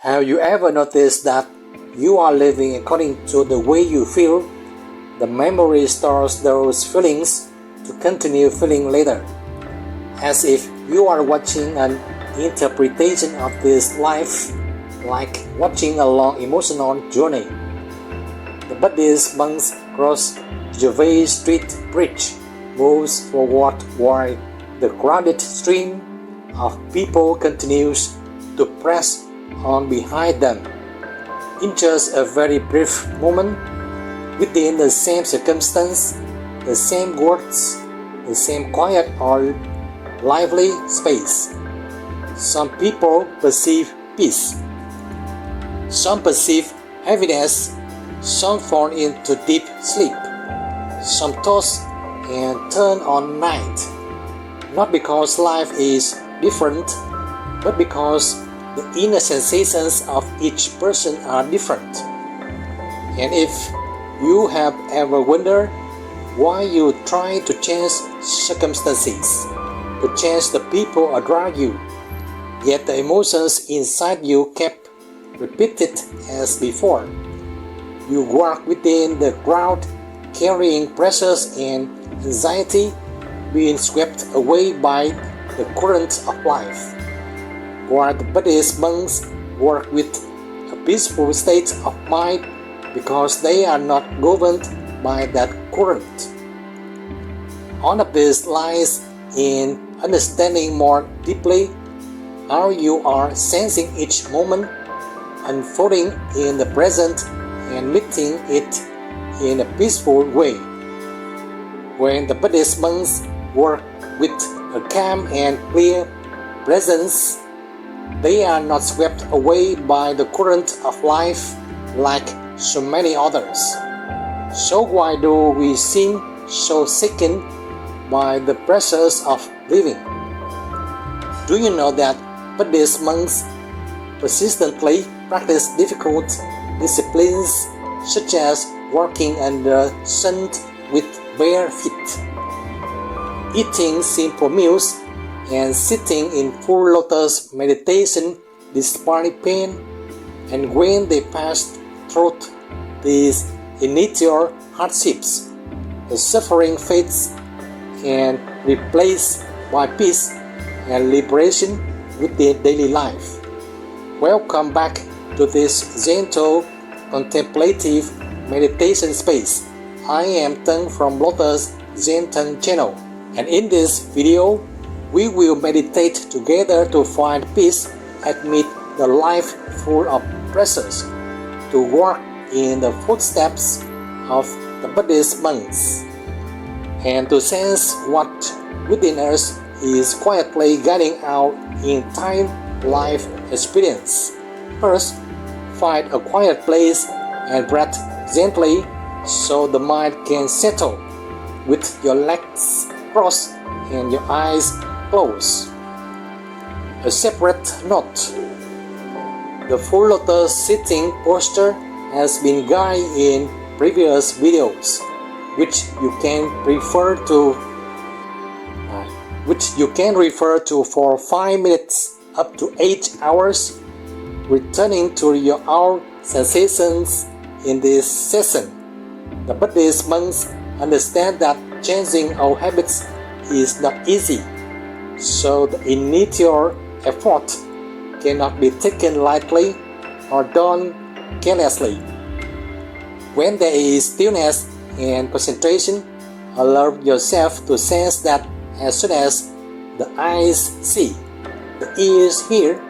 Have you ever noticed that you are living according to the way you feel? The memory stores those feelings to continue feeling later, as if you are watching an interpretation of this life, like watching a long emotional journey. The Buddhist monks cross Gervais Street bridge, moves forward while the crowded stream of people continues to press on behind them. In just a very brief moment, within the same circumstance, the same words, the same quiet or lively space, some people perceive peace, some perceive heaviness, some fall into deep sleep, some toss and turn on night, not because life is different, but because the inner sensations of each person are different. And if you have ever wondered why you try to change circumstances, to change the people around you, yet the emotions inside you kept repeated as before, you walk within the crowd carrying pressures and anxiety, being swept away by the current of life. While the Buddhist monks work with a peaceful state of mind because they are not governed by that current. All of this lies in understanding more deeply how you are sensing each moment unfolding in the present and meeting it in a peaceful way. When the Buddhist monks work with a calm and clear presence, they are not swept away by the current of life like so many others. So why do we seem so sickened by the pressures of living? Do you know that Buddhist monks persistently practice difficult disciplines such as walking under sun with bare feet, eating simple meals, and sitting in full lotus meditation despite pain? And when they pass through these initial hardships, the suffering fades and replaced by peace and liberation with their daily life. Welcome back to this gentle contemplative meditation space. I am Teng from Lotus Zen Teng channel, and in this video we will meditate together to find peace amid the life full of pressures, to walk in the footsteps of the Buddhist monks, and to sense what within us is quietly guiding our entire life experience. First, find a quiet place and breathe gently so the mind can settle, with your legs crossed and your eyes closed. A separate note: the full lotus sitting posture has been guided in previous videos, which you can refer to for 5 minutes up to 8 hours, returning to your own sensations in this session. The Buddhist monks understand that changing our habits is not easy, so the initial effort cannot be taken lightly or done carelessly. When there is stillness and concentration, allow yourself to sense that as soon as the eyes see, the ears hear,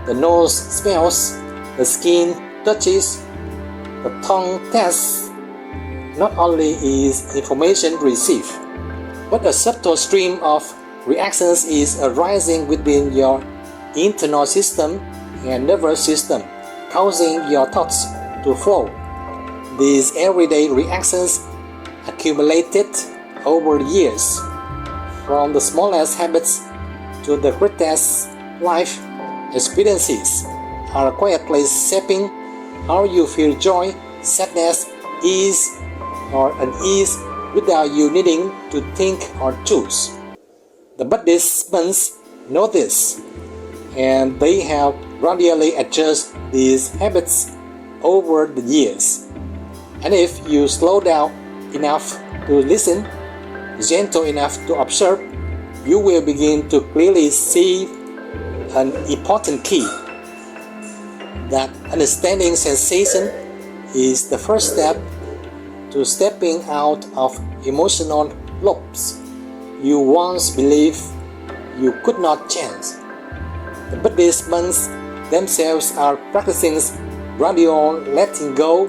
the nose smells, the skin touches, the tongue tastes, not only is information received, but a subtle stream of reactions is arising within your internal system and nervous system, causing your thoughts to flow. These everyday reactions accumulated over years, from the smallest habits to the greatest life experiences, are quietly shaping how you feel joy, sadness, ease, or unease without you needing to think or choose. The Buddhist monks know this, and they have gradually adjust these habits over the years. And if you slow down enough to listen, gentle enough to observe, you will begin to clearly see an important key: that understanding sensation is the first step to stepping out of emotional loops you once believed you could not change. The Buddhist monks themselves are practicing gradual letting go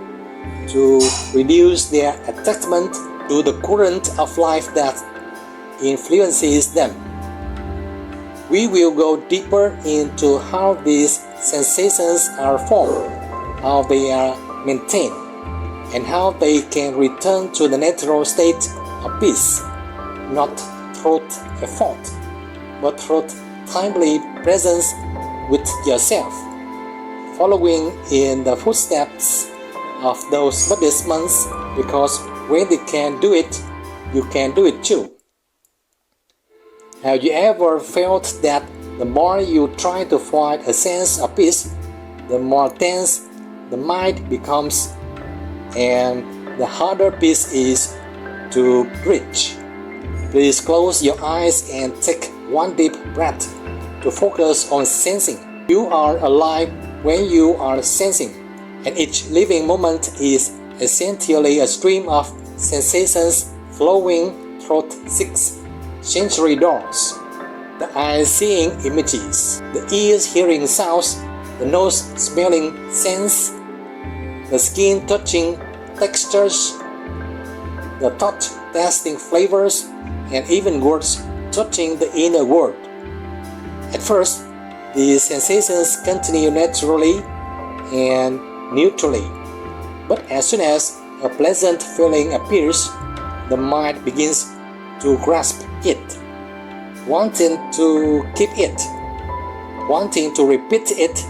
to reduce their attachment to the current of life that influences them. We will go deeper into how these sensations are formed, how they are maintained, and how they can return to the natural state of peace, not through effort, but through timely presence with yourself, following in the footsteps of those Buddhist monks, because when they can do it, you can do it too. Have you ever felt that the more you try to find a sense of peace, the more tense the mind becomes, and the harder peace is to reach? Please close your eyes and take one deep breath to focus on sensing. You are alive when you are sensing, and each living moment is essentially a stream of sensations flowing through 6 sensory doors: the eyes seeing images, the ears hearing sounds, the nose smelling scents, the skin touching textures, the touch tasting flavors, and even words touching the inner world. At first, these sensations continue naturally and neutrally, but as soon as a pleasant feeling appears, the mind begins to grasp it, wanting to keep it, wanting to repeat it,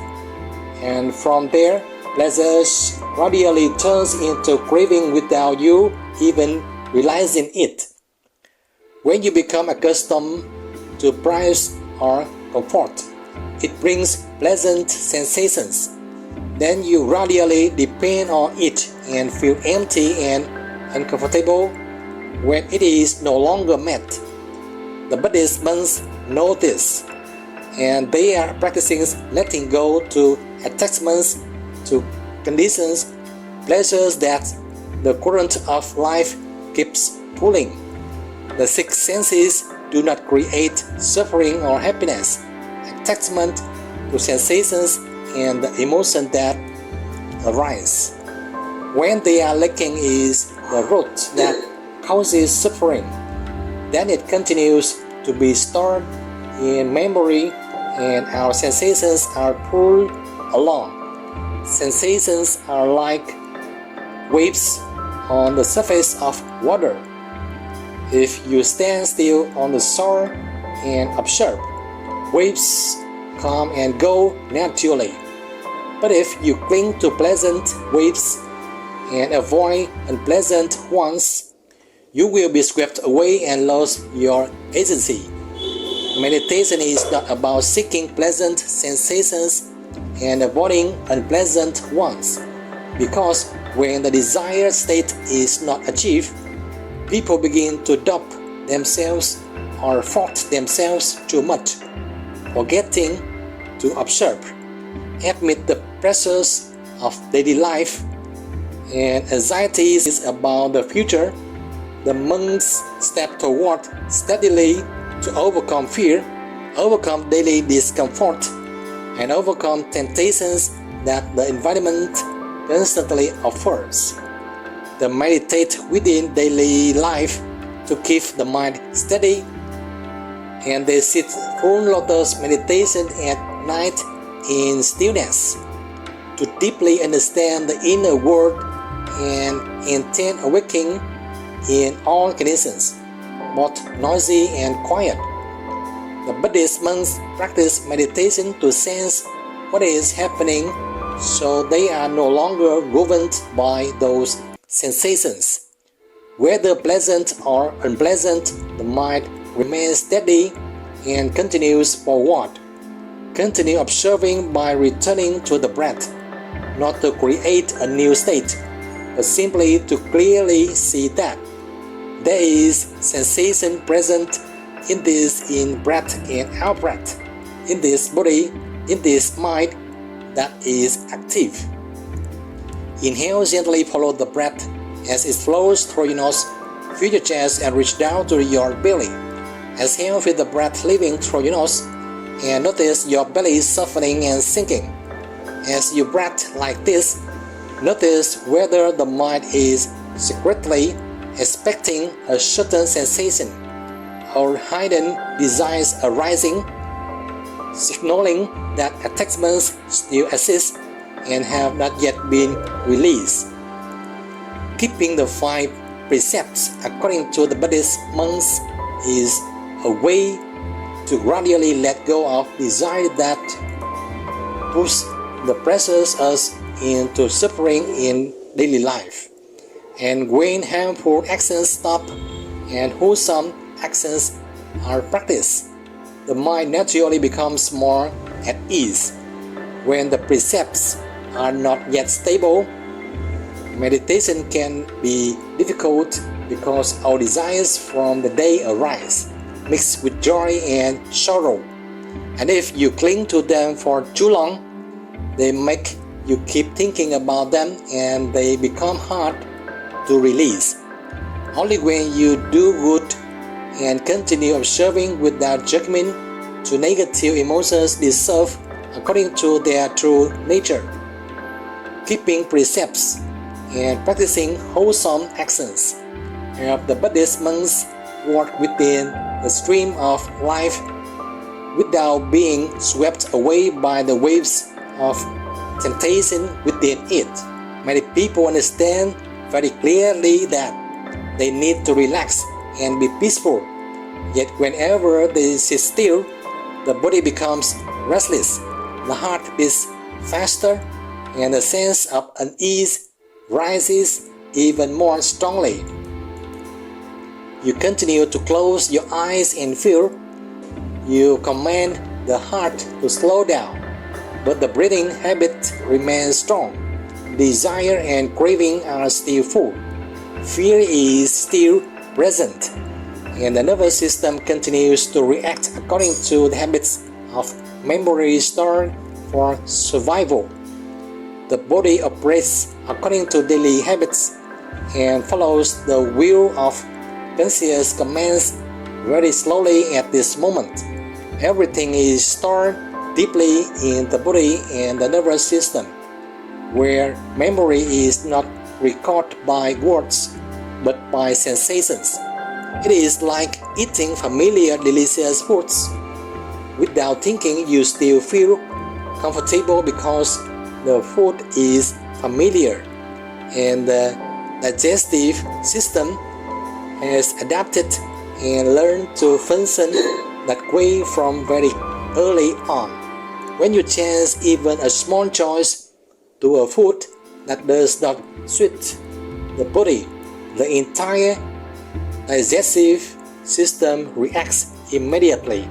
and from there, pleasure gradually turns into craving without you even realizing it. When you become accustomed to praise or comfort, it brings pleasant sensations. Then you gradually depend on it and feel empty and uncomfortable when it is no longer met. The Buddhist monks know this, and they are practicing letting go to attachments to conditions, pleasures that the current of life keeps pulling. The 6 senses do not create suffering or happiness. Attachment to sensations and the emotion that arise when they are lacking is the root that causes suffering. Then it continues to be stored in memory, and our sensations are pulled along. Sensations are like waves on the surface of water. If you stand still on the shore and observe, waves come and go naturally. But if you cling to pleasant waves and avoid unpleasant ones, you will be swept away and lose your agency. Meditation is not about seeking pleasant sensations and avoiding unpleasant ones, because when the desired state is not achieved, people begin to doubt themselves or fault themselves too much, forgetting to observe, amid the pressures of daily life and anxieties about the future. The monks step toward steadily to overcome fear, overcome daily discomfort, and overcome temptations that the environment constantly offers. They meditate within daily life to keep the mind steady, and they sit full lotus meditation at night in stillness to deeply understand the inner world and intend awakening in all conditions, both noisy and quiet. The Buddhist monks practice meditation to sense what is happening, so they are no longer governed by those sensations. Whether pleasant or unpleasant, the mind remains steady and continues forward, Continue observing by returning to the breath, not to create a new state, but simply to clearly see that there is sensation present in this in-breath and out-breath, in this body, in this mind that is active. Inhale, gently follow the breath as it flows through your nose, fill your chest and reach down to your belly. Exhale, feel the breath leaving through your nose and notice your belly softening and sinking. As you breathe like this, notice whether the mind is secretly expecting a certain sensation or hidden desires arising, signaling that attachments still exist and have not yet been released. Keeping the 5 precepts according to the Buddhist monks is a way to gradually let go of desire that push the pressures us into suffering in daily life. And when harmful actions stop and wholesome actions are practiced, the mind naturally becomes more at ease. When the precepts are not yet stable, meditation can be difficult because our desires from the day arise, mixed with joy and sorrow. And if you cling to them for too long, they make you keep thinking about them and they become hard to release. Only when you do good and continue observing without judgment to negative emotions dissolve according to their true nature. Keeping precepts and practicing wholesome actions help the Buddhist monks walk within the stream of life without being swept away by the waves of temptation within it. Many people understand very clearly that they need to relax and be peaceful, yet whenever they sit still, the body becomes restless, the heart beats faster, and the sense of unease rises even more strongly. You continue to close your eyes and feel. You command the heart to slow down, but the breathing habit remains strong. Desire and craving are still full. Fear is still present, and the nervous system continues to react according to the habits of memory stored for survival. The body operates according to daily habits and follows the will of conscious commands very slowly at this moment. Everything is stored deeply in the body and the nervous system, where memory is not recorded by words but by sensations. It is like eating familiar delicious foods. Without thinking, you still feel comfortable because the food is familiar, and the digestive system has adapted and learned to function that way from very early on. When you change even a small choice to a food that does not suit the body, the entire digestive system reacts immediately,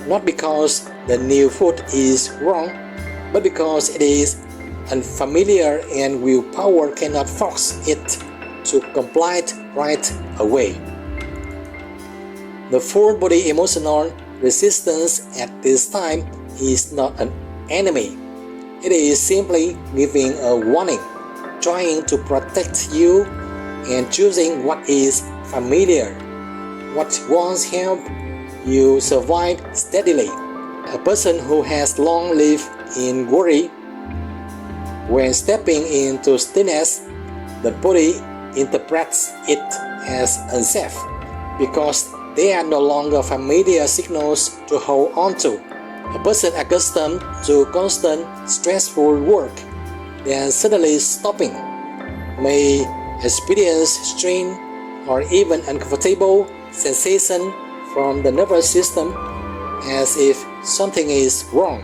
not because the new food is wrong, but because it is unfamiliar and willpower cannot force it to comply right away. The full body emotional resistance at this time is not an enemy. It is simply giving a warning, trying to protect you and choosing what is familiar, what once helped you survive steadily. A person who has long lived in worry, when stepping into stillness, the body interprets it as unsafe because they are no longer familiar signals to hold on to. A person accustomed to constant stressful work, then suddenly stopping, may experience strain or even uncomfortable sensation from the nervous system, as if something is wrong.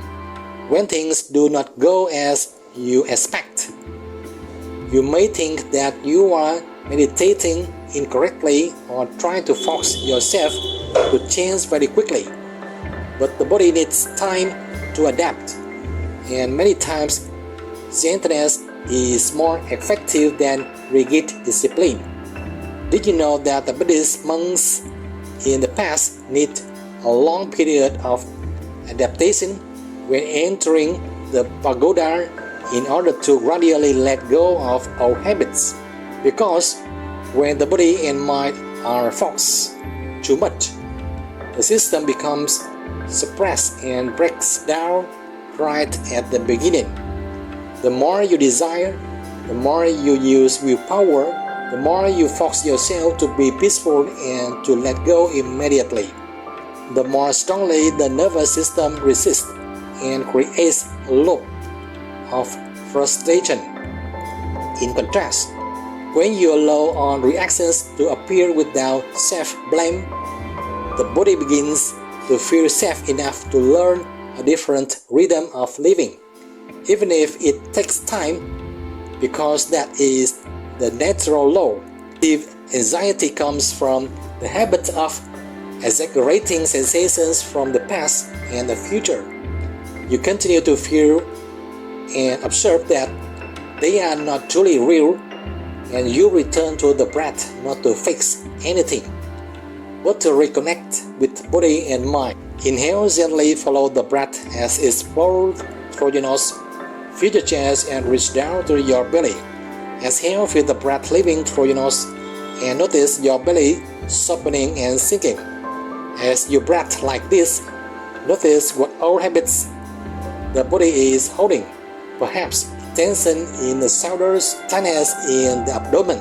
When things do not go as you expect, you may think that you are meditating incorrectly or trying to force yourself to change very quickly. But the body needs time to adapt, and many times gentleness is more effective than rigid discipline. Did you know that the Buddhist monks in the past need a long period of adaptation when entering the pagoda in order to gradually let go of old habits? Because when the body and mind are focused too much, the system becomes suppressed and breaks down right at the beginning. The more you desire, the more you use willpower, the more you force yourself to be peaceful and to let go immediately, the more strongly the nervous system resists and creates a loop of frustration. In contrast, when you allow all reactions to appear without self-blame, the body begins to feel safe enough to learn a different rhythm of living, even if it takes time, because that is the natural law. If anxiety comes from the habit of exaggerating sensations from the past and the future, you continue to feel and observe that they are not truly real, and you return to the breath not to fix anything, but to reconnect with body and mind. Inhale gently, follow the breath as it flows through your nose, feel your chest and reach down to your belly. Exhale, feel the breath leaving through your nose and notice your belly softening and sinking. As you breathe like this, notice what old habits the body is holding, perhaps tension in the shoulders, tightness in the abdomen,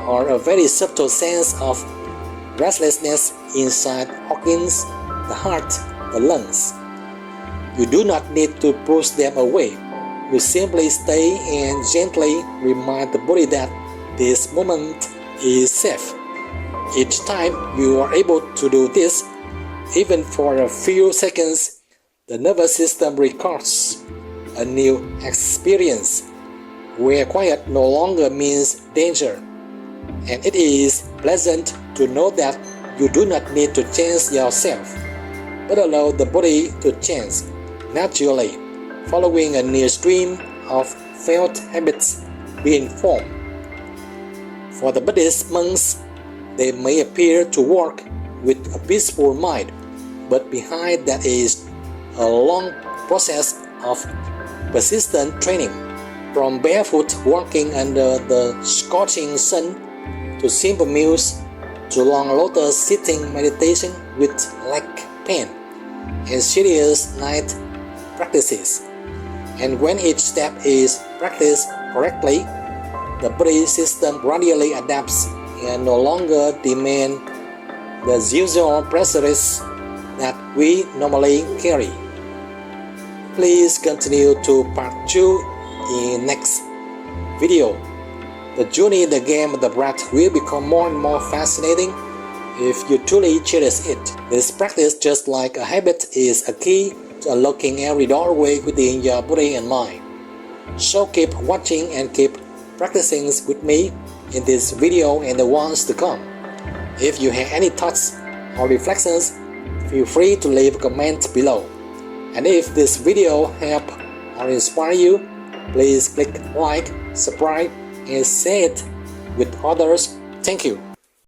or a very subtle sense of restlessness inside organs, the heart, the lungs. You do not need to push them away. You simply stay and gently remind the body that this moment is safe. Each time you are able to do this, even for a few seconds, the nervous system records a new experience where quiet no longer means danger. And it is pleasant to know that you do not need to change yourself, but allow the body to change naturally, following a near stream of felt habits being formed. For the Buddhist monks, they may appear to work with a peaceful mind, but behind that is a long process of persistent training, from barefoot walking under the scorching sun to simple meals to long lotus sitting meditation with leg pain and serious night practices. And when each step is practiced correctly, the body system gradually adapts and no longer demands the usual pressures that we normally carry. Please continue to part 2 in next video. The journey in the game of the breath will become more and more fascinating if you truly cherish it. This practice, just like a habit, is a key to unlocking every doorway within your body and mind. So keep watching and keep practicing with me in this video and the ones to come. If you have any thoughts or reflections, feel free to leave a comment below. And if this video helped or inspire you, please click like, subscribe, and share it with others. Thank you.